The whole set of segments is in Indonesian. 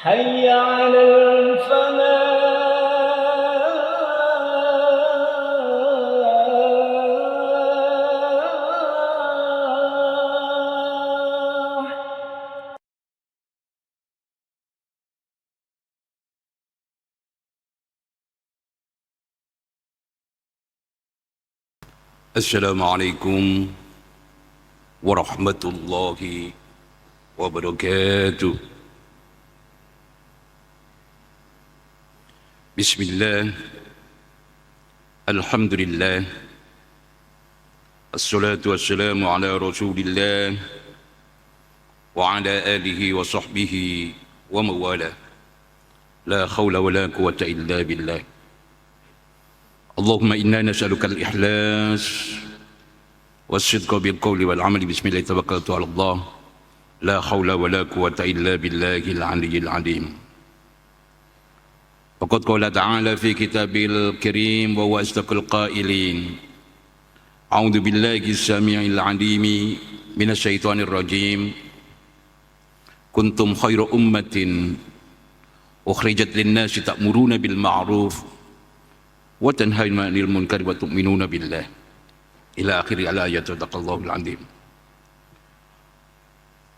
حي على الفلاح. السلام عليكم ورحمة الله وبركاته. بسم الله، الحمد لله، الصلاة والسلام على رسول الله وعلى آله وصحبه ومن والاه، لا حول ولا قوة إلا بالله. اللهم إنا نسألك الإخلاص والصدق بالقول والعمل. بسم الله توكلت على الله، لا حول ولا قوة إلا بالله العلي العظيم. وقد قال تعالى في كتابه الكريم وهو أصدق القائلين: أعوذ بالله السميع العليم من الشيطان الرجيم. كنتم خير أمة أخرجت للناس تأمرون بالمعروف وتنهون عن المنكر وتؤمنون بالله، إلى آخر الآية. صدق الله العظيم.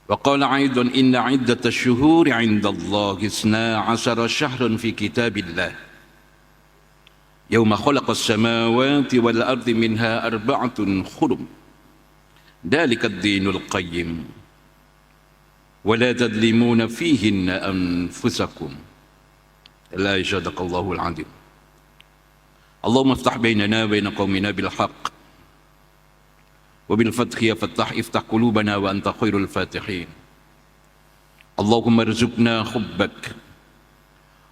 وقال أيضا: إن عدة الشهور عند الله 12 شهرا في كتاب الله يوم خلق السماوات والأرض منها 4 حرم ذلك الدين القيم ولا تظلمون فيهن أنفسكم. لا صدق الله العظيم. اللهم افتح بيننا وبين قومنا بالحق وبالفتح يا فتاح افتح قلوبنا وأنت خير الفاتحين. اللهم ارزقنا حبك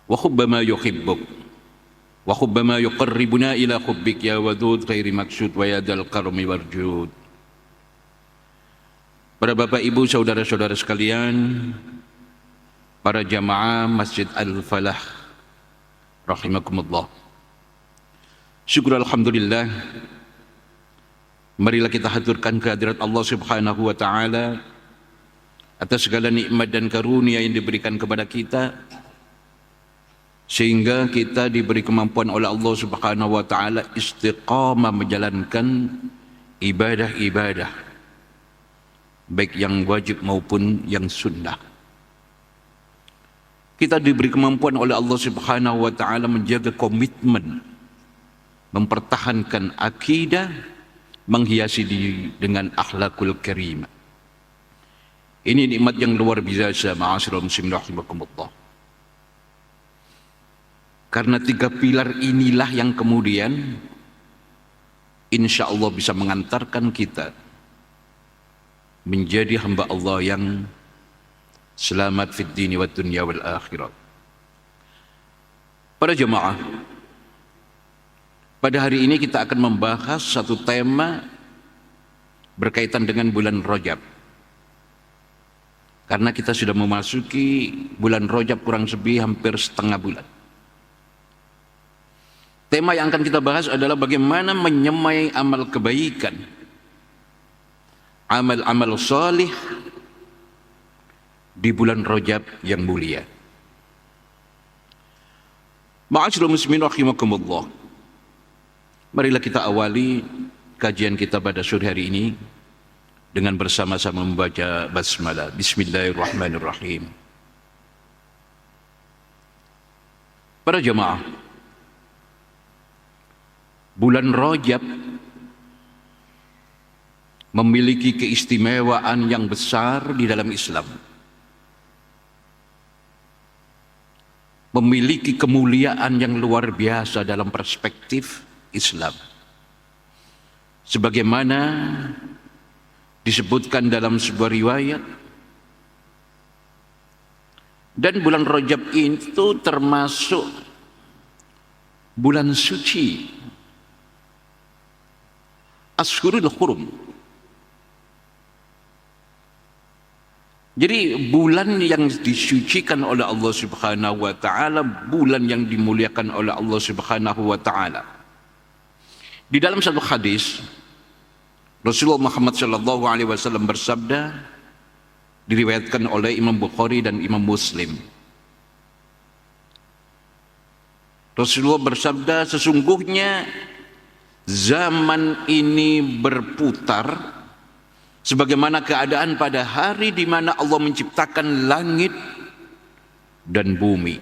وحب ما يحبك وحب ما يقربنا إلى حبك يا ودود غير مقصود ويا ذا الكرم والجود. Para bapak ibu saudara-saudara sekalian, para jamaah Masjid Al-Falah rahimakumullah, syukur alhamdulillah, marilah kita haturkan kehadirat Allah Subhanahu wa taala atas segala nikmat dan karunia yang diberikan kepada kita, sehingga kita diberi kemampuan oleh Allah Subhanahu wa taala istiqamah menjalankan ibadah-ibadah baik yang wajib maupun yang sunnah. Kita diberi kemampuan oleh Allah Subhanahu wa taala menjaga komitmen, mempertahankan akidah, menghiasi diri dengan akhlakul karimah. Ini nikmat yang luar biasa, ma'asyiral muslimin rahimakumullah. Karena 3 pilar inilah yang kemudian insya Allah bisa mengantarkan kita menjadi hamba Allah yang selamat fid dini wad dunya wal akhirat. Para jemaah, pada hari ini kita akan membahas satu tema berkaitan dengan bulan Rajab. Karena kita sudah memasuki bulan Rajab kurang lebih hampir setengah bulan. Tema yang akan kita bahas adalah bagaimana menyemai amal kebaikan, amal-amal salih di bulan Rajab yang mulia. Ma'asyiral muslimin rahimakumullah, marilah kita awali kajian kita pada sore hari ini dengan bersama-sama membaca basmalah. Bismillahirrahmanirrahim. Para jemaah, bulan Rajab memiliki keistimewaan yang besar di dalam Islam, memiliki kemuliaan yang luar biasa dalam perspektif Islam, sebagaimana disebutkan dalam sebuah riwayat. Dan bulan Rajab itu termasuk bulan suci, Ashhurul Hurum. Jadi bulan yang disucikan oleh Allah Subhanahu wa taala, bulan yang dimuliakan oleh Allah Subhanahu wa taala. Di dalam satu hadis Rasulullah Muhammad sallallahu alaihi wasallam bersabda, diriwayatkan oleh Imam Bukhari dan Imam Muslim. Rasulullah bersabda, sesungguhnya zaman ini berputar sebagaimana keadaan pada hari di mana Allah menciptakan langit dan bumi.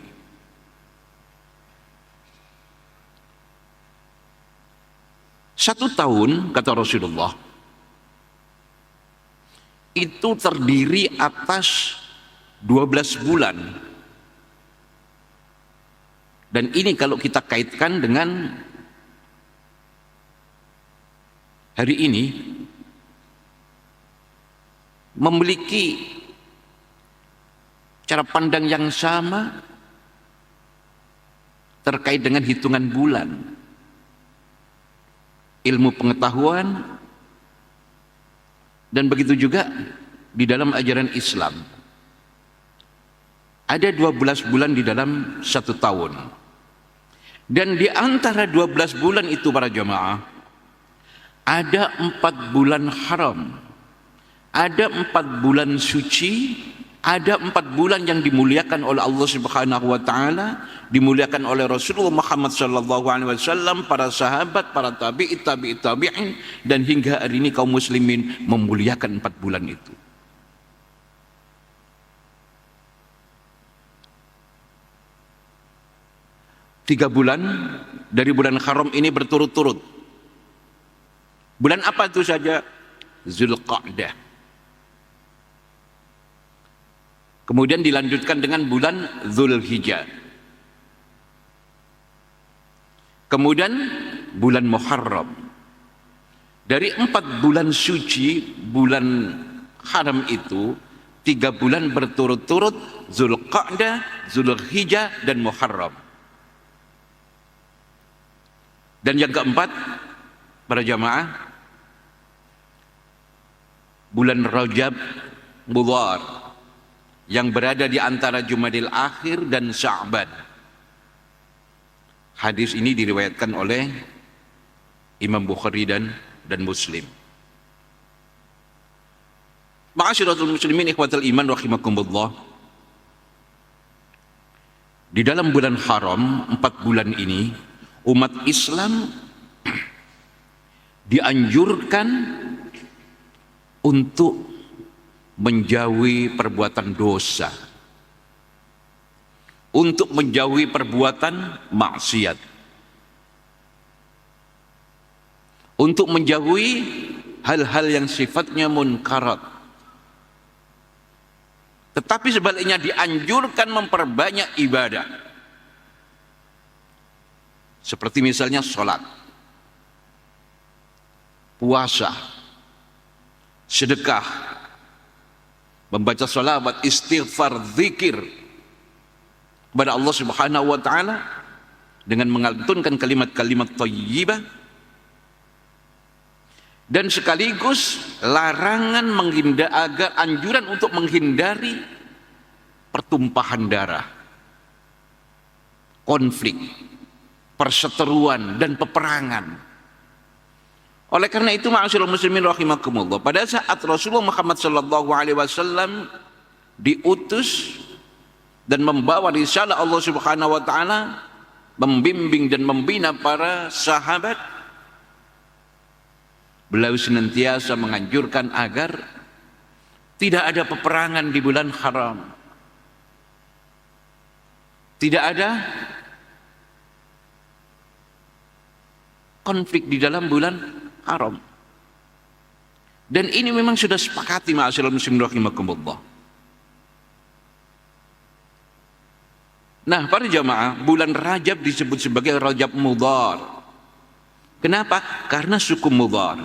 Satu tahun, kata Rasulullah, itu terdiri atas 12 bulan. Dan ini kalau kita kaitkan dengan hari ini, memiliki cara pandang yang sama terkait dengan hitungan bulan, ilmu pengetahuan, dan begitu juga di dalam ajaran Islam. Ada 12 bulan di dalam satu tahun. Dan di antara 12 bulan itu para jamaah, ada 4 bulan haram, ada 4 bulan suci, ada 4 bulan yang dimuliakan oleh Allah Subhanahu wa taala, dimuliakan oleh Rasulullah Muhammad sallallahu alaihi wasallam, para sahabat, para tabi'in, dan hingga hari ini kaum muslimin memuliakan 4 bulan itu. Tiga bulan dari bulan haram ini berturut-turut. Bulan apa itu saja? Zulqa'dah. Kemudian dilanjutkan dengan bulan Dzulhijjah. Kemudian bulan Muharram. Dari 4 bulan suci, bulan haram itu, 3 bulan berturut-turut, Zulqa'dah, Dzulhijjah, dan Muharram. Dan yang keempat, para jamaah, bulan Rajab Mudhar, yang berada di antara Jumadil Akhir dan Sya'ban. Hadis ini diriwayatkan oleh Imam Bukhari dan Muslim. Ma'asyiral muslimin ikhwatal iman rahimakumullah. Di dalam bulan haram, 4 bulan ini, umat Islam dianjurkan untuk menjauhi perbuatan dosa, untuk menjauhi perbuatan maksiat, untuk menjauhi hal-hal yang sifatnya munkarat. Tetapi sebaliknya dianjurkan memperbanyak ibadah. Seperti misalnya sholat, puasa, sedekah, membaca sholawat, istighfar, zikir kepada Allah Subhanahu wa taala dengan mengatunkan kalimat-kalimat thayyibah, dan sekaligus larangan agar anjuran untuk menghindari pertumpahan darah, konflik, perseteruan, dan peperangan. Oleh karena itu, ma'asyiral muslimin rahimakumullah, pada saat Rasulullah Muhammad sallallahu alaihi wasallam diutus dan membawa risalah Allah Subhanahu wa taala, membimbing dan membina para sahabat, beliau senantiasa menganjurkan agar tidak ada peperangan di bulan haram, tidak ada konflik di dalam bulan haram. Dan ini memang sudah sepakati ma'asyiral muslimin rahimakumullah. Nah, para jamaah, bulan Rajab disebut sebagai Rajab Mudhar. Kenapa? Karena suku Mudhar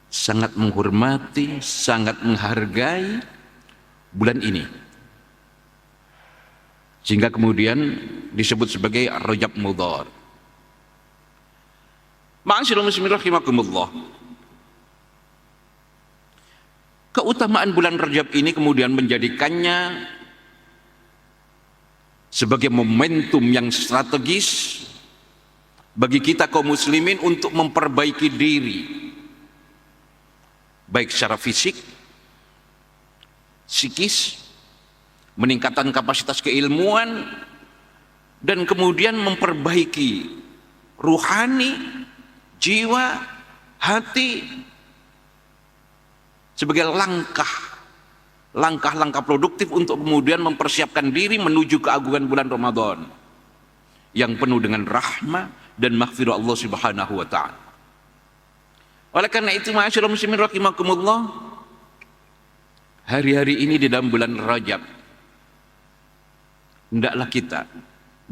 sangat menghormati, sangat menghargai bulan ini, sehingga kemudian disebut sebagai Rajab Mudhar. Ma'asyiral muslimin rahimakumullah. Keutamaan bulan Rajab ini kemudian menjadikannya sebagai momentum yang strategis bagi kita kaum muslimin untuk memperbaiki diri, baik secara fisik, psikis, meningkatkan kapasitas keilmuan, dan kemudian memperbaiki ruhani, jiwa, hati sebagai langkah-langkah produktif untuk kemudian mempersiapkan diri menuju keagungan bulan Ramadan yang penuh dengan rahmah dan maghfirah Allah Subhanahu wa taala. Oleh karena itu, ma'asyiral muslimin rahimakumullah, hari-hari ini di dalam bulan Rajab hendaklah kita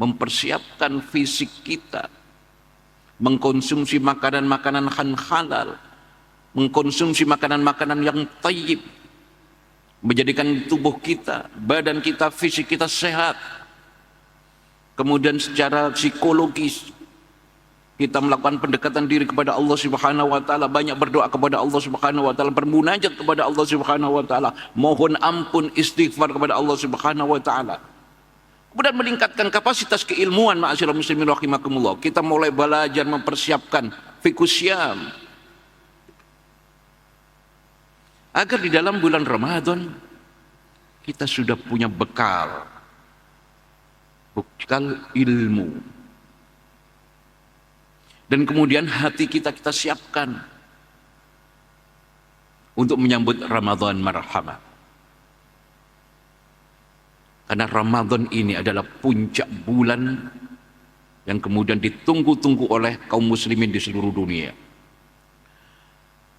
mempersiapkan fisik kita, mengkonsumsi makanan-makanan halal, mengkonsumsi makanan-makanan yang thayyib, menjadikan tubuh kita, badan kita, fisik kita sehat. Kemudian secara psikologis kita melakukan pendekatan diri kepada Allah Subhanahu wa taala, banyak berdoa kepada Allah Subhanahu wa taala, bermunajat kepada Allah Subhanahu wa taala, mohon ampun, istighfar kepada Allah Subhanahu wa taala. Kemudian meningkatkan kapasitas keilmuan, ma'asyiral muslimin rahimakumullah. Kita mulai belajar mempersiapkan fiqh syam agar di dalam bulan Ramadan kita sudah punya bekal ilmu. Dan kemudian hati kita siapkan untuk menyambut Ramadan marhamah. Karena Ramadan ini adalah puncak bulan yang kemudian ditunggu-tunggu oleh kaum muslimin di seluruh dunia.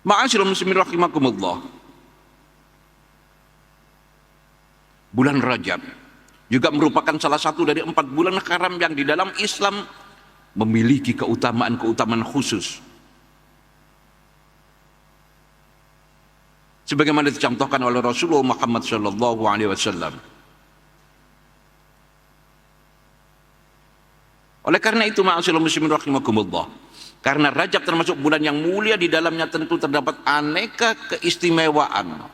Ma'asyiral muslimin rahimakumullah. Bulan Rajab juga merupakan salah satu dari 4 bulan haram yang di dalam Islam memiliki keutamaan khusus. Sebagaimana dicontohkan oleh Rasulullah Muhammad sallallahu alaihi wasallam. Oleh karena itu, ma'asyiral muslimin rahimakumullah, karena Rajab termasuk bulan yang mulia, di dalamnya tentu terdapat aneka keistimewaan.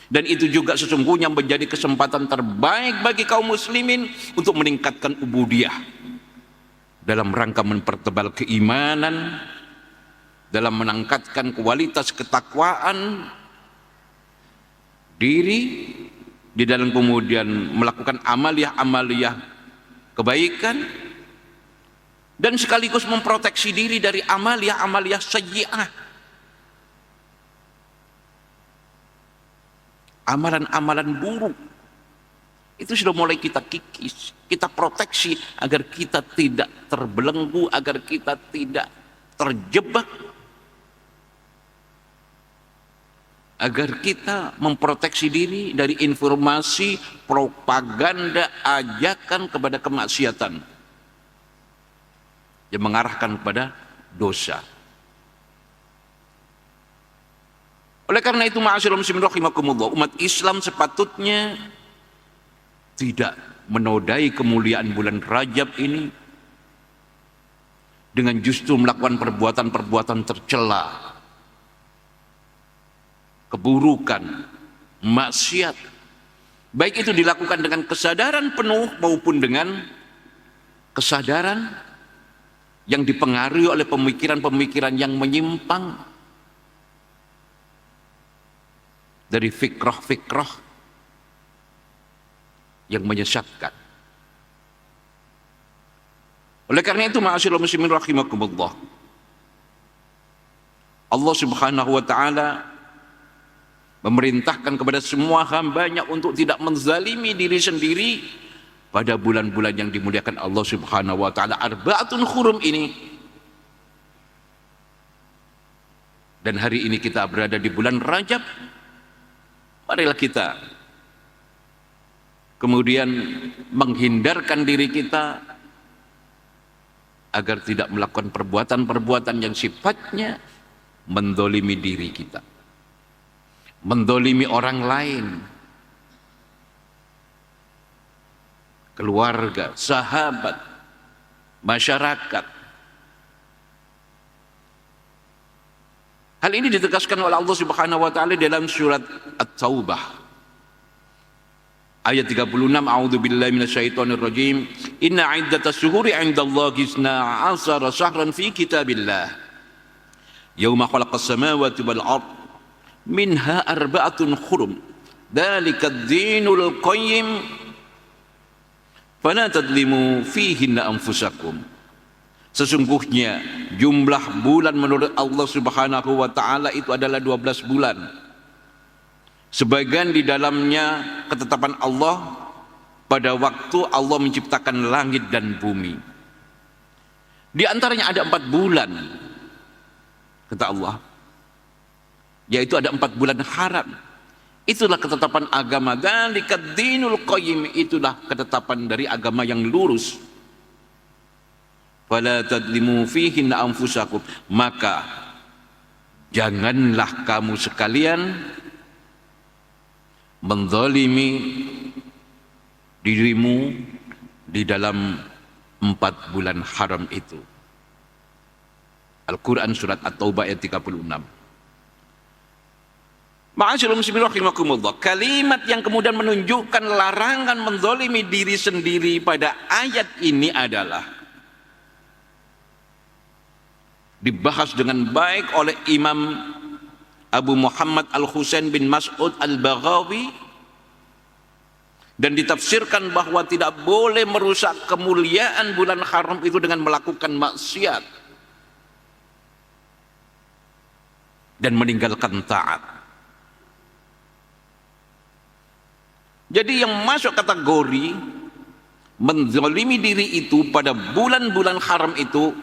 Dan itu juga sesungguhnya menjadi kesempatan terbaik bagi kaum muslimin untuk meningkatkan ubudiyah dalam rangka mempertebal keimanan, dalam meningkatkan kualitas ketakwaan diri, di dalam kemudian melakukan amaliyah kebaikan, dan sekaligus memproteksi diri dari amaliyah sayyi'ah, amalan-amalan buruk. Itu sudah mulai kita kikis, kita proteksi agar kita tidak terbelenggu, agar kita tidak terjebak, agar kita memproteksi diri dari informasi, propaganda, ajakan kepada kemaksiatan yang mengarahkan kepada dosa. Oleh karena itu, ma'asyiral muslimin rahimakumullah, umat Islam sepatutnya tidak menodai kemuliaan bulan Rajab ini dengan justru melakukan perbuatan-perbuatan tercela, keburukan, maksiat, baik itu dilakukan dengan kesadaran penuh maupun dengan kesadaran yang dipengaruhi oleh pemikiran-pemikiran yang menyimpang dari fikrah-fikrah yang menyesatkan. Oleh karena itu, ma'asyiral muslimin rahimakumullah, Allah Subhanahu wa taala memerintahkan kepada semua hambanya untuk tidak menzalimi diri sendiri pada bulan-bulan yang dimuliakan Allah Subhanahu wa taala, arba'atun hurum ini. Dan hari ini kita berada di bulan Rajab. Marilah kita kemudian menghindarkan diri kita agar tidak melakukan perbuatan-perbuatan yang sifatnya mendolimi diri kita, mendolimi orang lain, keluarga, sahabat, masyarakat. Hal ini ditegaskan oleh Allah Subhanahu wa taala dalam surat At-Taubah ayat 36, a'udzubillahi minasyaitonir rajim, inna 'iddatas syuhuri 'indallahi 12 syahran fi kitabillah yauma khalaqas samawati wal ard minha arba'atun hurum dzalikad dinul qayyim Fala tadlimu fihinna anfusakum. Sesungguhnya jumlah bulan menurut Allah Subhanahu wa taala itu adalah 12 bulan. Sebagian di dalamnya ketetapan Allah pada waktu Allah menciptakan langit dan bumi. Di antaranya ada 4 bulan, kata Allah, yaitu ada 4 bulan haram. Itulah ketetapan agama, dzalika dinul qayyim, itulah ketetapan dari agama yang lurus. Fala tadlimu fihinna anfusakum, maka janganlah kamu sekalian menzalimi dirimu di dalam 4 bulan haram itu. Al-Quran surat At-Taubah ayat 36. Ma'asyiral muslimin rahimakumullah, kalimat yang kemudian menunjukkan larangan menzalimi diri sendiri pada ayat ini adalah dibahas dengan baik oleh Imam Abu Muhammad Al-Husain bin Mas'ud Al-Baghawi, dan ditafsirkan bahwa tidak boleh merusak kemuliaan bulan haram itu dengan melakukan maksiat dan meninggalkan taat. Jadi yang masuk kategori menzalimi diri itu pada bulan-bulan haram itu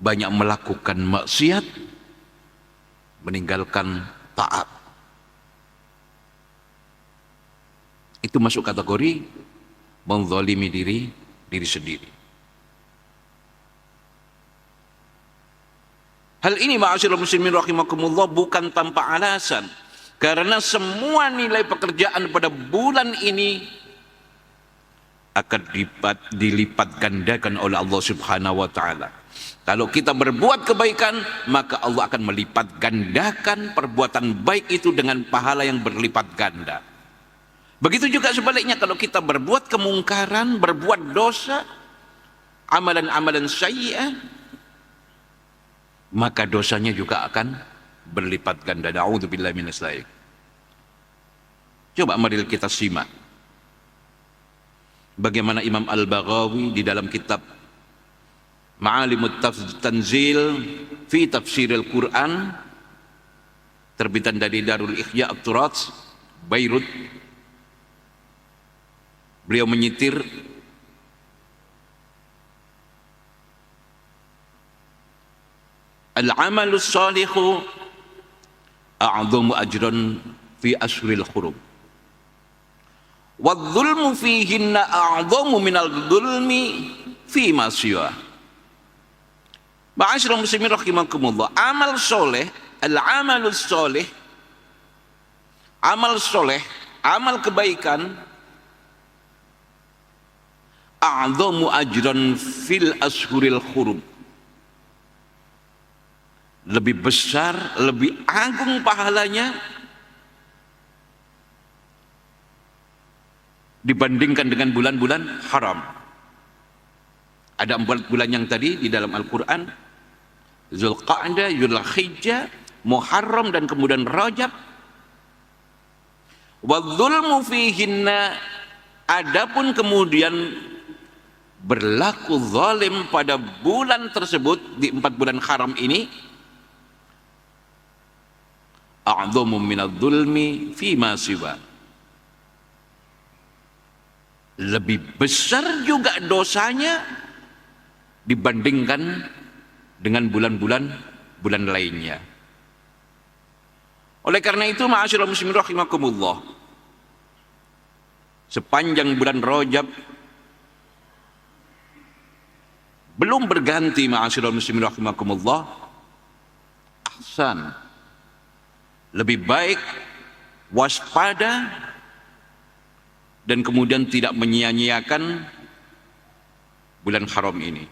banyak melakukan maksiat, meninggalkan taat. Itu masuk kategori menzalimi diri sendiri. Hal ini ma'asyiral muslimin rahimakumullah bukan tanpa alasan, karena semua nilai pekerjaan pada bulan ini akan dilipat gandakan oleh Allah Subhanahu wa taala. Kalau kita berbuat kebaikan, maka Allah akan melipat gandakan perbuatan baik itu dengan pahala yang berlipat ganda. Begitu juga sebaliknya, kalau kita berbuat kemungkaran, berbuat dosa, amalan-amalan sayyi'ah, maka dosanya juga akan berlipat ganda. Na'udzubillahi minas dzalik. Coba mari kita simak bagaimana Imam Al-Baghawi di dalam kitab Ma'alimut Tanzil fi Tafsiril Quran, terbitan dari Darul Ihya At-Turath, Beirut, beliau menyitir al-amalus salihu a'dhamu ajran fi ashuril hurum wadh-dhulmu fihinna a'dhamu minal dhulmi fi ma siwa. Ma'asyiral muslimin rahimakumullah, amal soleh, al-amalus soleh, amal soleh, amal kebaikan, a'dhamu ajran fil ashuril hurum, lebih besar, lebih agung pahalanya dibandingkan dengan bulan-bulan haram. Ada 4 bulan yang tadi di dalam Al-Quran: Zulqa'dah, Zulhijjah, Muharram, dan kemudian Rajab. Wadzulmu fihinna, adapun kemudian berlaku zalim pada bulan tersebut, di 4 bulan haram ini, a'dhamu minadh-dhulmi fi ma siwa, lebih besar juga dosanya dibandingkan dengan bulan lainnya. Oleh karena itu, ma'asyiral muslimin rahimakumullah, sepanjang bulan Rajab belum berganti, ma'asyiral muslimin rahimakumullah, ahsan, lebih baik waspada dan kemudian tidak menyia-nyiakan bulan haram ini,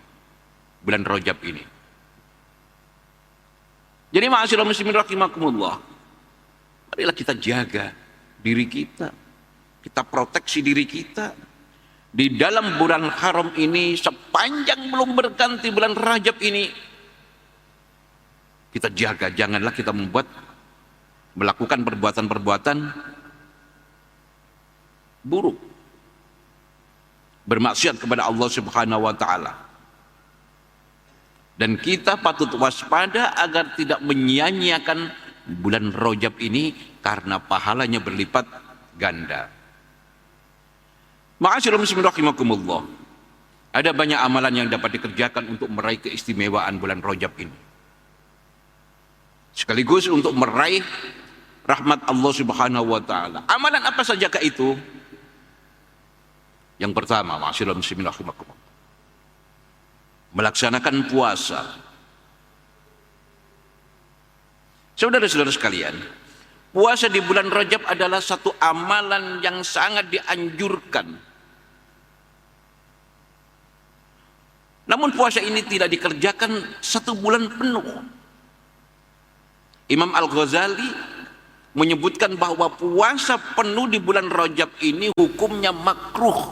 bulan Rajab ini. Jadi ma'asyiral muslimin rahimakumullah, marilah kita jaga diri kita, kita proteksi diri kita di dalam bulan haram ini. Sepanjang belum berganti bulan Rajab ini, kita jaga, janganlah kita melakukan perbuatan-perbuatan buruk. bermaksiat kepada Allah Subhanahu wa taala. Dan kita patut waspada agar tidak menyia-nyiakan bulan Rajab ini karena pahalanya berlipat ganda. Ma'asyiral muslimin rahimakumullah. Ada banyak amalan yang dapat dikerjakan untuk meraih keistimewaan bulan Rajab ini. Sekaligus untuk meraih rahmat Allah Subhanahu wa taala. Amalan apa sajakah itu? Yang pertama, ma'asyiral muslimin rahimakumullah, melaksanakan puasa. Saudara-saudara sekalian, puasa di bulan Rajab adalah satu amalan yang sangat dianjurkan. Namun puasa ini tidak dikerjakan satu bulan penuh. Imam Al-Ghazali menyebutkan bahwa puasa penuh di bulan Rajab ini hukumnya makruh.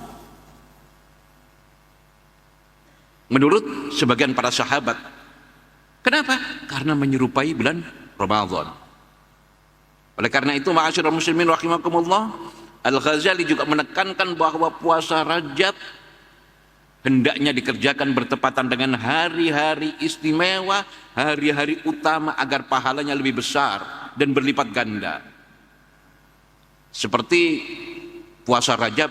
Menurut sebagian para sahabat. Kenapa? Karena menyerupai bulan Ramadan. Oleh karena itu, ma'asyiral muslimin rahimakumullah, Al-Ghazali juga menekankan bahwa puasa Rajab hendaknya dikerjakan bertepatan dengan hari-hari istimewa, hari-hari utama agar pahalanya lebih besar dan berlipat ganda. Seperti puasa Rajab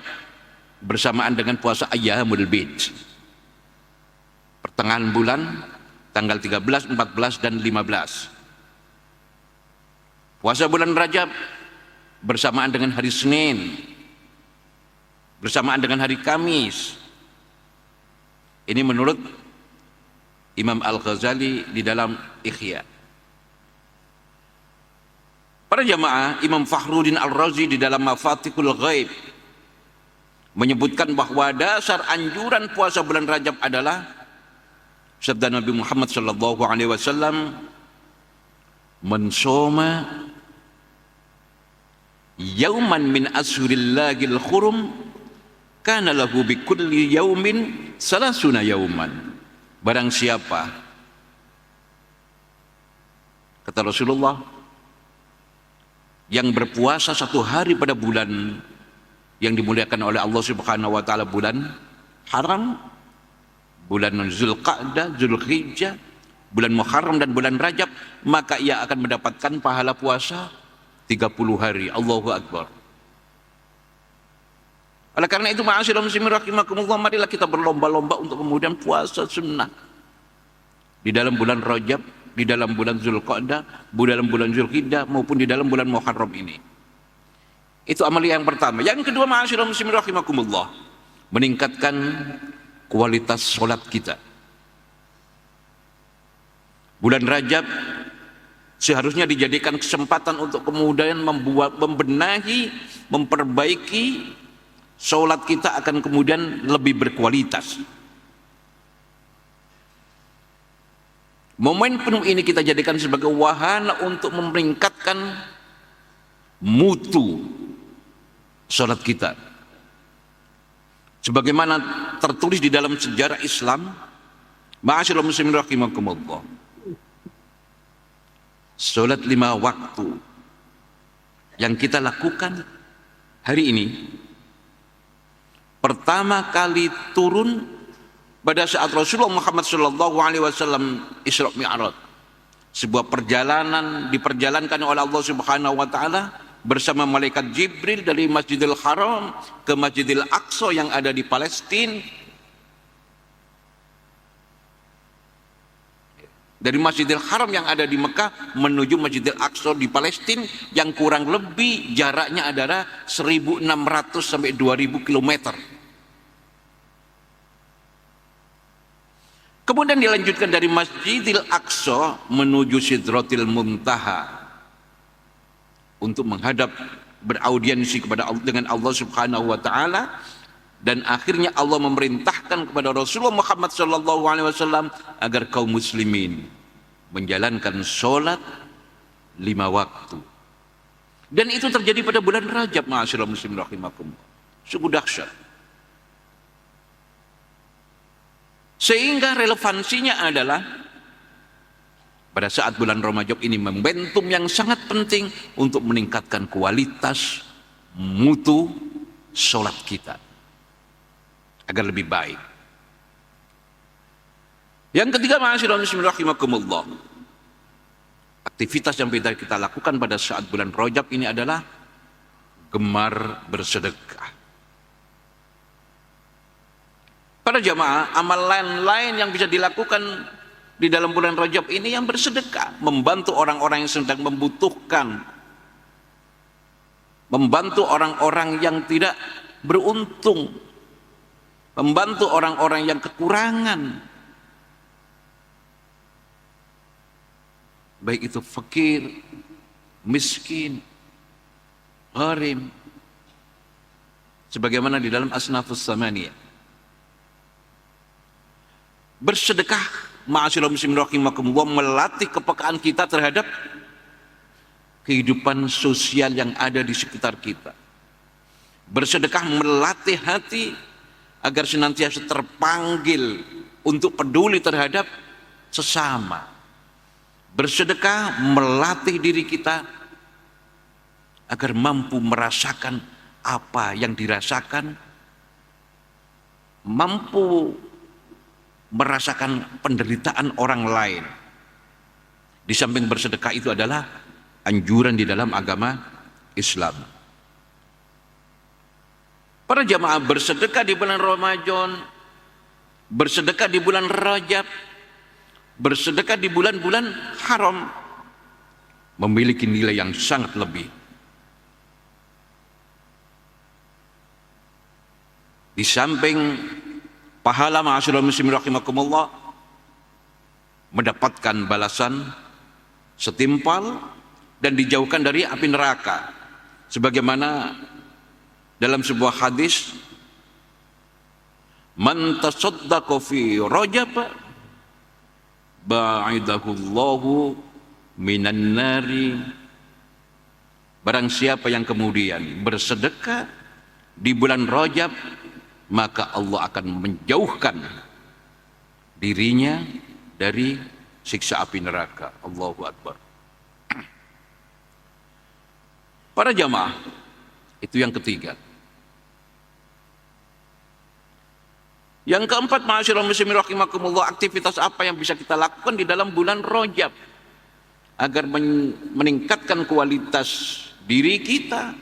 bersamaan dengan puasa Ayyamul Bid. Pertengahan bulan tanggal 13, 14 dan 15. Puasa bulan Rajab bersamaan dengan hari Senin, bersamaan dengan hari Kamis. Ini menurut Imam Al-Ghazali di dalam Ihya. Para jamaah, Imam Fakhruddin Al-Razi di dalam Mafatihul Ghaib menyebutkan bahwa dasar anjuran puasa bulan Rajab adalah sabda Nabi Muhammad sallallahu alaihi wasallam, "Man shoma yauman min ashurillahil hurum kana lahu bi kulli yaumin salasuna yauman." Barang siapa, kata Rasulullah, yang berpuasa satu hari pada bulan yang dimuliakan oleh Allah Subhanahu wa taala, bulan haram, bulan Zulqa'dah, Zulhijjah, bulan Muharram dan bulan Rajab, maka ia akan mendapatkan pahala puasa 30 hari. Allahu Akbar. Oleh karena itu, ma'asyiral muslimin rahimakumullah, marilah kita berlomba-lomba untuk kemudian puasa sunnah di dalam bulan Rajab, di dalam bulan Zulqa'dah, di dalam bulan Zulhijjah maupun di dalam bulan Muharram ini. Itu amalia yang pertama. Yang kedua, ma'asyiral muslimin rahimakumullah, meningkatkan kualitas sholat kita. Bulan Rajab seharusnya dijadikan kesempatan untuk kemudian membenahi, memperbaiki sholat kita akan kemudian lebih berkualitas. Momen penuh ini kita jadikan sebagai wahana untuk meningkatkan mutu sholat kita. Sebagaimana tertulis di dalam sejarah Islam, ma'asyiral muslimin rahimakumullah, salat 5 waktu yang kita lakukan hari ini pertama kali turun pada saat Rasulullah Muhammad sallallahu alaihi wasallam Isra Mi'raj. Sebuah perjalanan diperjalankan oleh Allah Subhanahu wa taala bersama malaikat Jibril dari Masjidil Haram ke Masjidil Aqsa yang ada di Palestina. Dari Masjidil Haram yang ada di Mekah menuju Masjidil Aqsa di Palestina yang kurang lebih jaraknya adalah 1.600 sampai 2.000 km. Kemudian dilanjutkan dari Masjidil Aqsa menuju Sidratil Muntaha untuk menghadap beraudiensi dengan Allah Subhanahu wa taala, dan akhirnya Allah memerintahkan kepada Rasulullah Muhammad sallallahu alaihi wasallam agar kaum muslimin menjalankan salat 5 waktu. Dan itu terjadi pada bulan Rajab, ma'asyiral muslimin rahimakumullah. Sungguh dahsyat. Sehingga relevansinya adalah pada saat bulan Rajab ini momentum yang sangat penting untuk meningkatkan kualitas mutu sholat kita. agar lebih baik. Yang ketiga, ma'asyiral muslimin rahimakumullah, aktivitas yang kita lakukan pada saat bulan Rajab ini adalah gemar bersedekah. Para jamaah, amal lain yang bisa dilakukan di dalam bulan Rajab ini yang bersedekah, membantu orang-orang yang sedang membutuhkan, membantu orang-orang yang tidak beruntung, membantu orang-orang yang kekurangan, baik itu fakir, miskin, gharim, sebagaimana di dalam asnafus samaniyah. Bersedekah, ma'asyiral muslimin rahimakumullah, melatih kepekaan kita terhadap kehidupan sosial yang ada di sekitar kita. Bersedekah melatih hati agar senantiasa terpanggil untuk peduli terhadap sesama. Bersedekah melatih diri kita agar mampu merasakan apa yang dirasakan, mampu merasakan penderitaan orang lain. Di samping bersedekah itu adalah anjuran di dalam agama Islam. Para jamaah, bersedekah di bulan Ramadan, bersedekah di bulan Rajab, bersedekah di bulan-bulan haram memiliki nilai yang sangat lebih. Di samping pahala, ma'asyiral muslimin rahimakumullah, mendapatkan balasan setimpal dan dijauhkan dari api neraka, sebagaimana dalam sebuah hadis, man tasaddaqa fi Rajab ba'idahullahu minan nari. Barang siapa yang kemudian bersedekah di bulan Rajab, maka Allah akan menjauhkan dirinya dari siksa api neraka. Allahu Akbar. Para jamaah, itu yang ketiga. Yang keempat, ma'asyiral muslimin rahimakumullah, aktivitas apa yang bisa kita lakukan di dalam bulan Rajab agar meningkatkan kualitas diri kita,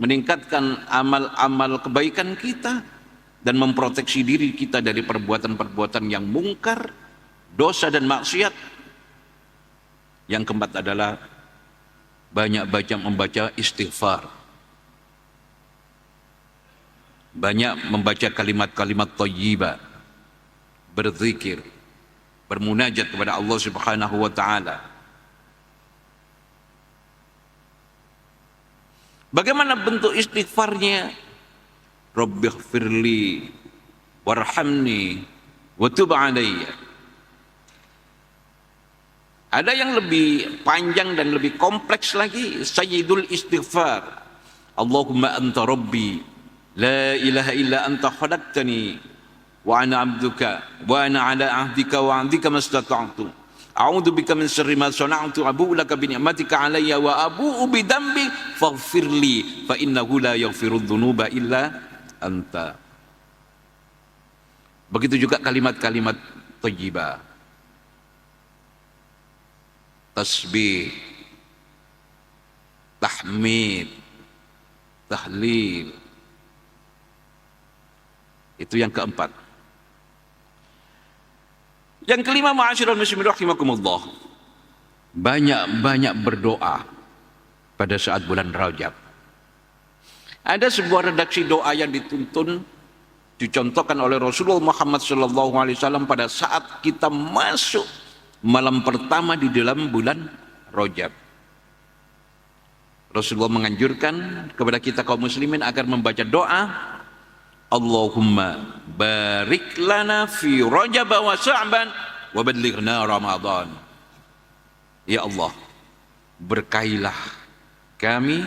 meningkatkan amal-amal kebaikan kita, dan memproteksi diri kita dari perbuatan-perbuatan yang mungkar, dosa dan maksiat. Yang keempat adalah banyak membaca istighfar, banyak membaca kalimat-kalimat thayyibah, berzikir, bermunajat kepada Allah Subhanahu wa taala. Bagaimana bentuk istighfarnya? Rabbighfirli warhamni wa tub alayya. Ada yang lebih panjang dan lebih kompleks lagi, sayyidul istighfar. Allahumma anta rabbi la ilaha illa anta khalaqtani wa ana abduka wa ana ala ahdika wa ahdika mastata'tu. A'udzu bika min syarri ma sana'tu, abu'u laka bi ni'matika 'alayya wa abu'u bi dambi faghfirli fa innahu la yaghfiru dzunuba illa anta. Begitu juga kalimat-kalimat thayyibah, tasbih, tahmid, tahlil. Itu yang keempat. Yang kelima, ma'asyiral muslimin rahimakumullah, banyak berdoa pada saat bulan Rajab. Ada sebuah redaksi doa yang dicontohkan oleh Rasulullah Muhammad SAW pada saat kita masuk malam pertama di dalam bulan Rajab. Rasulullah menganjurkan kepada kita kaum muslimin agar membaca doa, Allahumma barik lana fi Rajab wa Sya'ban wa ballighna Ramadan. Ya Allah, berkailah kami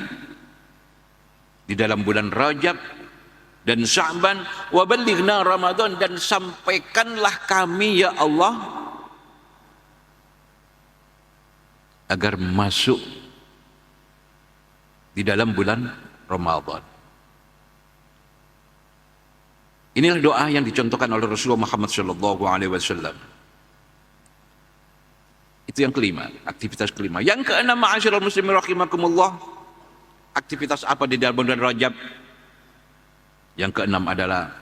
di dalam bulan Rajab dan Sya'ban, wa ballighna Ramadan, dan sampaikanlah kami ya Allah agar masuk di dalam bulan Ramadan. Inilah doa yang dicontohkan oleh Rasulullah Muhammad SAW. Itu yang kelima, aktivitas kelima. Yang keenam, ma'asyiral muslimin rahimakumullah, aktivitas apa di dalam bulan Rajab? Yang keenam adalah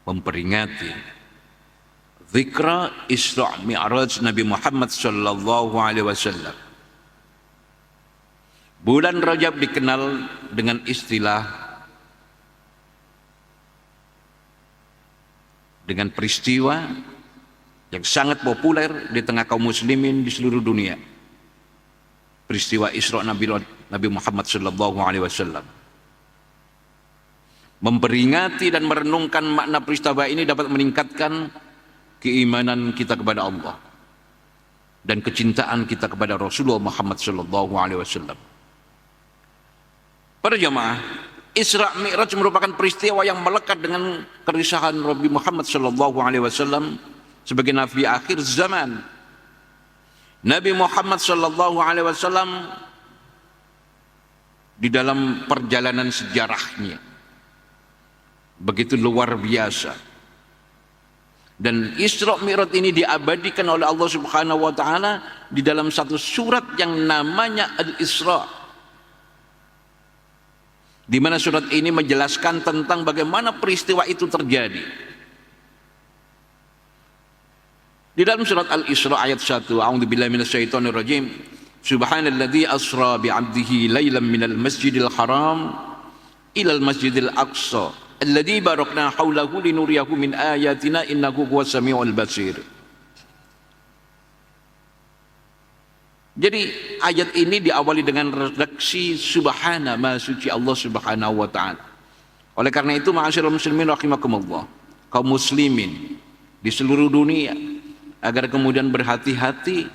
memperingati zikra Isra' Mi'raj Nabi Muhammad SAW. Bulan Rajab dikenal dengan istilah, dengan peristiwa yang sangat populer di tengah kaum muslimin di seluruh dunia. Peristiwa Isra' Nabi Muhammad SAW. Memperingati dan merenungkan makna peristiwa ini dapat meningkatkan keimanan kita kepada Allah dan kecintaan kita kepada Rasulullah Muhammad SAW. Para jamaah, Isra' Mi'raj merupakan peristiwa yang melekat dengan kerisahan Nabi Muhammad SAW sebagai nabi akhir zaman. Nabi Muhammad SAW di dalam perjalanan sejarahnya begitu luar biasa, dan Isra' Mi'raj ini diabadikan oleh Allah Subhanahu wa taala di dalam satu surat yang namanya Al-Isra', di mana surat ini menjelaskan tentang bagaimana peristiwa itu terjadi. Di dalam surat Al-Isra' ayat 1, A'udzubillahi minasyaitonirrajim. Subhanalladzi asra bi'abdihi lailan minal masjidil haram ilal masjidil aqsa alladzi barakna haulahu linuriyahu min ayatina innahu huwas samiul basir. Jadi ayat ini diawali dengan redaksi subhana, maha suci Allah Subhanahu wa taala. Oleh karena itu, ma'asyiral muslimin rahimakumullah, kaum muslimin di seluruh dunia agar kemudian berhati-hati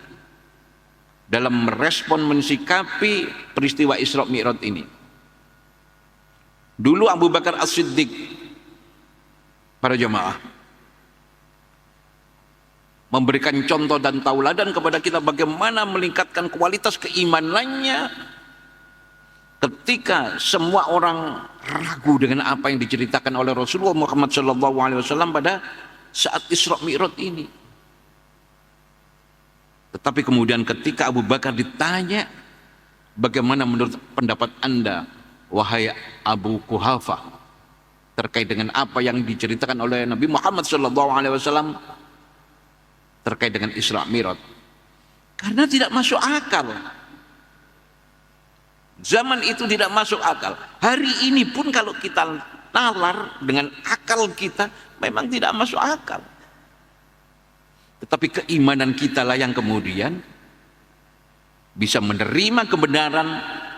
dalam merespon, mensikapi peristiwa Isra' Mi'raj ini. Dulu Abu Bakar As-Siddiq, para jamaah, memberikan contoh dan tauladan kepada kita bagaimana meningkatkan kualitas keimanannya ketika semua orang ragu dengan apa yang diceritakan oleh Rasulullah Muhammad SAW pada saat Isra' Mi'raj ini. Tetapi kemudian ketika Abu Bakar ditanya, bagaimana menurut pendapat Anda wahai Abu Quhafah terkait dengan apa yang diceritakan oleh Nabi Muhammad SAW terkait dengan Isra' Mi'raj? Karena tidak masuk akal. Zaman itu tidak masuk akal. Hari ini pun kalau kita nalar dengan akal kita, memang tidak masuk akal. Tetapi keimanan kita lah yang kemudian bisa menerima kebenaran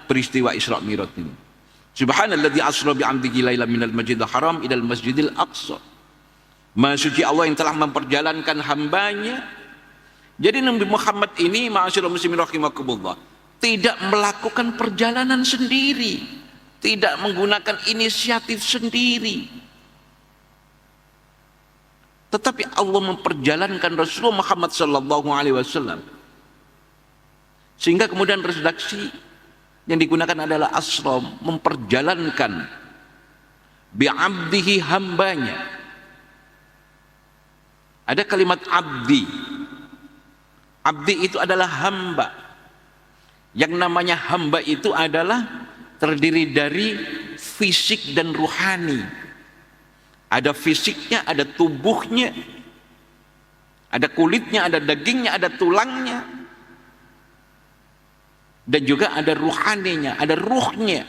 peristiwa Isra' Mi'raj ini. Subhanalladzi asra bi'amdihi lailan minal masjidil haram ilal masjidil aqsa. Maha suci Allah yang telah memperjalankan hambanya. Jadi Nabi Muhammad ini, ma'asyiral muslimin rahimakumullah, tidak melakukan perjalanan sendiri, tidak menggunakan inisiatif sendiri, tetapi Allah memperjalankan Rasulullah Muhammad SAW, sehingga kemudian redaksi yang digunakan adalah asra, memperjalankan bi'abdihi, hambanya. Ada kalimat abdi. Abdi itu adalah hamba. Yang namanya hamba itu adalah terdiri dari fisik dan ruhani. Ada fisiknya, ada tubuhnya, ada kulitnya, ada dagingnya, ada tulangnya, dan juga ada ruhaninya, ada ruhnya.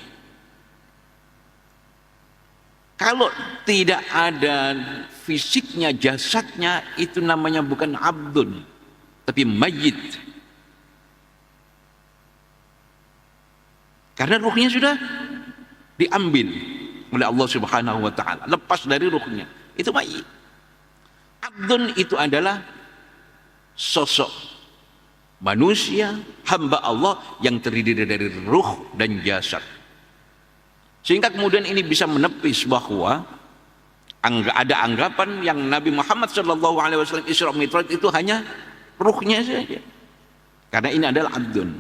Kalau tidak ada fisiknya, jasadnya, itu namanya bukan abdun, tapi mayyit. Karena ruhnya sudah diambil oleh Allah Subhanahu wa taala, lepas dari ruhnya, itu mayyit. Abdun itu adalah sosok manusia, hamba Allah yang terdiri dari ruh dan jasad. Sehingga kemudian ini bisa menepis bahwa ada anggapan yang Nabi Muhammad SAW Isra' Mi'raj itu hanya ruhnya saja. Karena ini adalah abdun.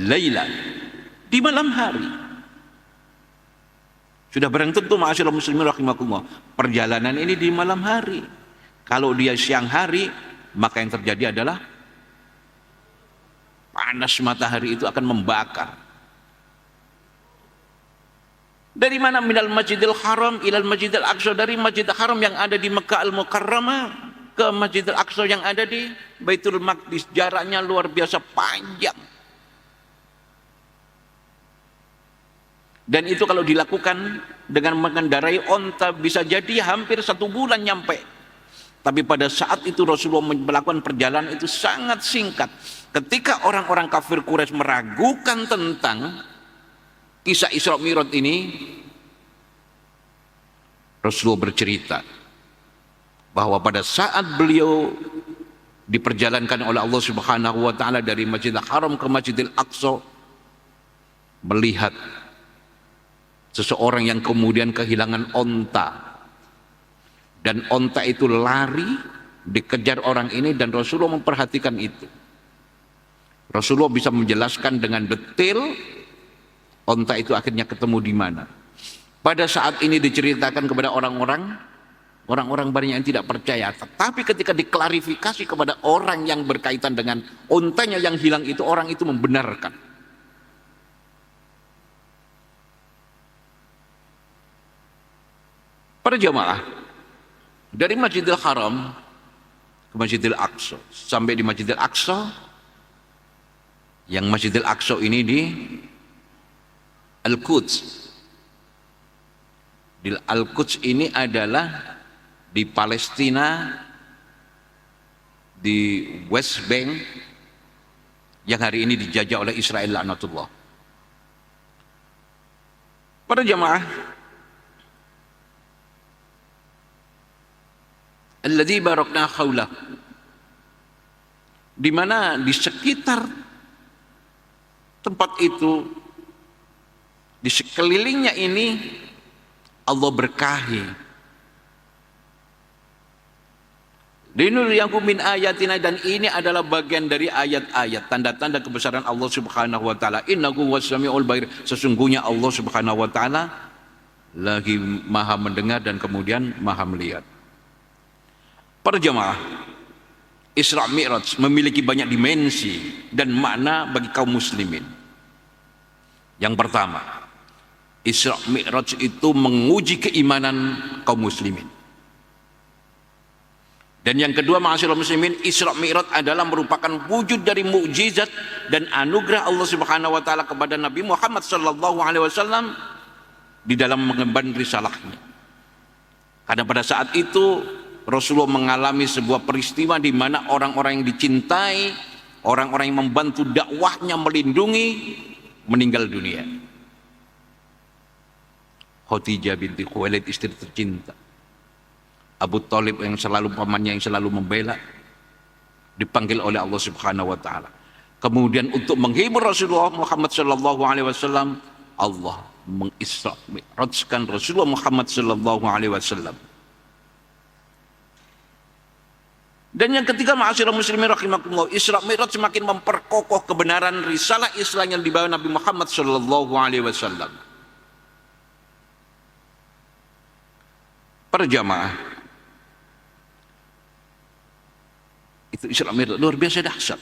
Laila, di malam hari. Sudah barang tentu ma'asyiral muslimin rahimakumullah, perjalanan ini di malam hari. Kalau dia siang hari, maka yang terjadi adalah panas matahari itu akan membakar. Dari mana? Minal Masjidil Haram ilal Masjidil Aqsa, dari Masjidil Haram yang ada di Mekah Al-Mukarramah ke Masjidil Aqsa yang ada di Baitul Maqdis. Jaraknya luar biasa panjang. Dan itu kalau dilakukan dengan mengendarai onta bisa jadi hampir 1 bulan nyampe. Tapi pada saat itu Rasulullah melakukan perjalanan itu sangat singkat. Ketika orang-orang kafir Quraisy meragukan tentang kisah Isra Mi'raj ini, Rasulullah bercerita bahwa pada saat beliau diperjalankan oleh Allah Subhanahu wa taala dari Masjidil Haram ke Masjidil Aqsa, melihat seseorang yang kemudian kehilangan onta, dan onta itu lari dikejar orang ini, dan Rasulullah memperhatikan itu. Rasulullah bisa menjelaskan dengan detail onta itu akhirnya ketemu di mana. Pada saat ini diceritakan kepada orang-orang banyak yang tidak percaya, tetapi ketika diklarifikasi kepada orang yang berkaitan dengan ontanya yang hilang itu, orang itu membenarkan. Para jamaah, dari Masjidil Haram ke Masjidil Aqsa, sampai di Masjidil Aqsa, yang Masjidil Aqsa ini di Al-Quds. Di Al-Quds ini adalah di Palestina, di West Bank, yang hari ini dijajah oleh Israel laknatullah. Para jamaah, alladzi barakna haulah, di mana di sekitar tempat itu, di sekelilingnya ini Allah berkahi. Linuriyakum min ayatina, dan ini adalah bagian dari ayat-ayat tanda-tanda kebesaran Allah Subhanahu wa taala. Innahu was-sami'ul basir, sesungguhnya Allah Subhanahu wa taala lagi maha mendengar dan kemudian maha melihat. Para jamaah, Isra Mi'raj memiliki banyak dimensi dan makna bagi kaum muslimin. Yang pertama, Isra Mi'raj itu menguji keimanan kaum muslimin. Dan yang kedua, ma'asyiral muslimin, Isra Mi'raj adalah merupakan wujud dari mukjizat dan anugerah Allah Subhanahu wa taala kepada Nabi Muhammad sallallahu alaihi wasallam di dalam mengemban risalahnya. Karena pada saat itu Rasulullah mengalami sebuah peristiwa di mana orang-orang yang dicintai, orang-orang yang membantu dakwahnya, melindungi, meninggal dunia. Khadijah binti Khuwailid, istri tercinta, Abu Thalib yang selalu pamannya yang selalu membela, dipanggil oleh Allah Subhanahu wa taala. Kemudian untuk menghibur Rasulullah Muhammad sallallahu alaihi wasallam, Allah mengisra mi'rajkan Rasulullah Muhammad sallallahu alaihi wasallam. Dan yang ketiga, ma'asyiral muslimin rahimakumullah, Isra Mi'raj semakin memperkokoh kebenaran risalah Islam yang dibawa Nabi Muhammad sallallahu alaihi wasallam. Para jamaah, itu Isra Mi'raj luar biasa dahsyat.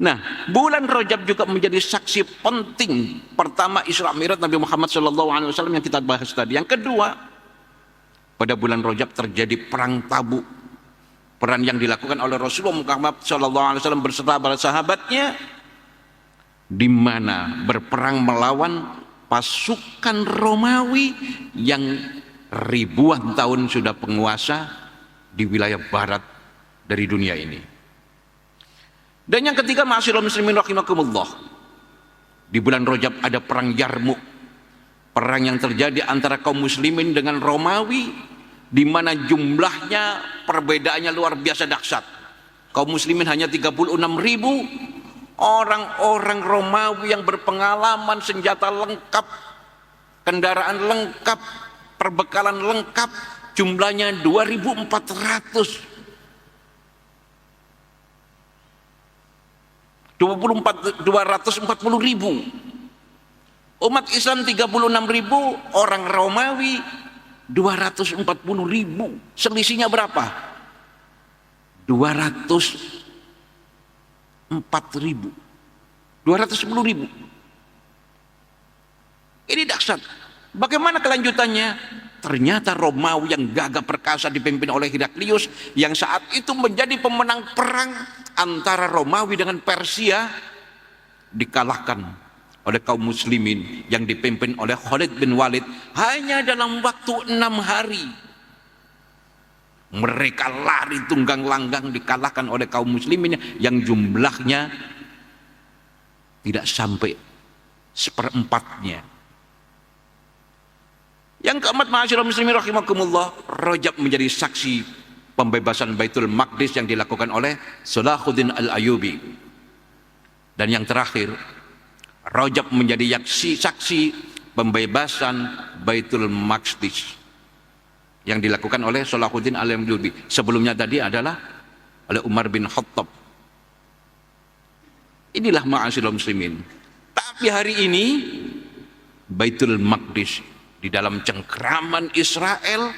Nah, bulan Rajab juga menjadi saksi penting. Pertama, Isra Mi'raj Nabi Muhammad sallallahu alaihi wasallam yang kita bahas tadi. Yang kedua, pada bulan Rajab terjadi perang Tabuk. Peran yang dilakukan oleh Rasulullah Muhammad SAW beserta para sahabatnya, di mana berperang melawan pasukan Romawi yang ribuan tahun sudah penguasa di wilayah barat dari dunia ini. Dan yang ketiga, ma'asyiral muslimin rahimakumullah, di bulan Rajab ada perang Yarmuk, perang yang terjadi antara kaum muslimin dengan Romawi, di mana jumlahnya perbedaannya luar biasa dahsyat. Kaum muslimin hanya 36.000, orang-orang Romawi yang berpengalaman, senjata lengkap, kendaraan lengkap, perbekalan lengkap, jumlahnya 2.400. 240.000. Umat Islam 36.000, orang Romawi 240.000. Selisihnya berapa? 204.000, 210.000. Ini dahsyat. Bagaimana kelanjutannya? Ternyata Romawi yang gagah perkasa dipimpin oleh Heraklius, yang saat itu menjadi pemenang perang antara Romawi dengan Persia, dikalahkan oleh kaum muslimin yang dipimpin oleh Khalid bin Walid hanya dalam waktu 6 hari. Mereka lari tunggang langgang dikalahkan oleh kaum muslimin yang jumlahnya tidak sampai seperempatnya. Yang keempat, ma'asyiral muslimin rahimakumullah, Rajab menjadi saksi pembebasan Baitul Maqdis yang dilakukan oleh Salahuddin Al-Ayyubi. Dan yang terakhir, Rajab menjadi saksi pembebasan Baitul Maqdis yang dilakukan oleh Salahuddin Al-Ayyubi. Sebelumnya tadi adalah oleh Umar bin Khattab. Inilah ma'asyiral muslimin. Tapi hari ini Baitul Maqdis di dalam cengkraman Israel,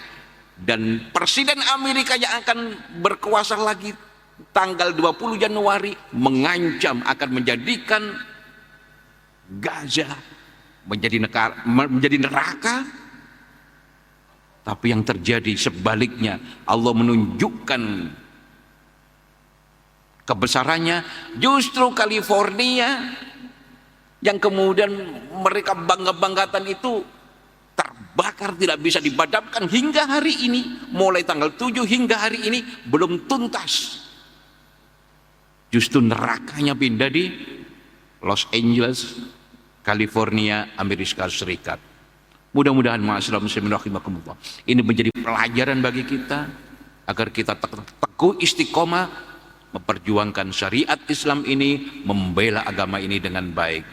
dan Presiden Amerika yang akan berkuasa lagi tanggal 20 Januari mengancam akan menjadikan Gaza menjadi neraka. Tapi yang terjadi sebaliknya, Allah menunjukkan kebesarannya. Justru California yang kemudian mereka bangga-banggakan itu terbakar, tidak bisa dipadamkan hingga hari ini. Mulai tanggal 7 hingga hari ini belum tuntas. Justru nerakanya pindah di Los Angeles, California, Amerika Serikat. Mudah-mudahan ma'asyiral muslimin rahimakumullah, ini menjadi pelajaran bagi kita agar kita teguh istiqomah memperjuangkan syariat Islam ini, membela agama ini dengan baik.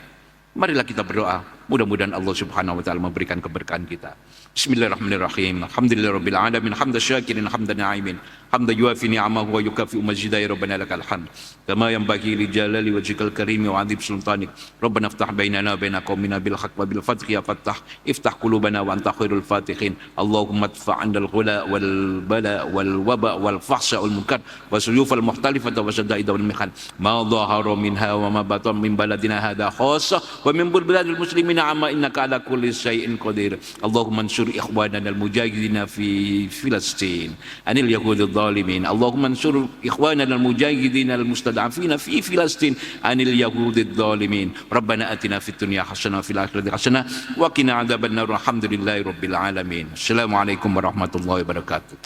Marilah kita berdoa, mudah-mudahan Allah Subhanahu wa taala memberikan keberkahan kita. Bismillahirrahmanirrahim. Alhamdulillahirabbil alamin, hamdan syakirin, hamdan na'imin, hamdan yuafi ni'amahu wa yukafi majidah. Rabbana lakal hamd kama yanbaghi li jalali wajhikal karim wa 'azim sultanik. Rabbana iftah bainana wa baina qaumina bil haqq wa bil fathi ya fattah, iftah qulubana wa anta khairul fatihin. Allahumma adfa' 'anil ghula wal bala wal waba wal fahsya wal munkar wa suyufal mukhtalifata wa shada'id wal mihan ma dhahara minha wa ma batan min baladina hadha khassa wa min biladil muslimina amma innaka ala kulli syai'in qadir. Allahumma ansur ikhwanana al-mujahidina fi Filastin anil yahudil zalimin. Allahumma ansur ikhwanana al-mujahidina al-mustad'afina fi Filastin anil yahudil zalimin. Rabbana atina fid dunya hasanah wa fil akhirati hasanah wa qina adzabannar. Alhamdulillahi rabbil alamin. Assalamualaikum warahmatullahi wabarakatuh.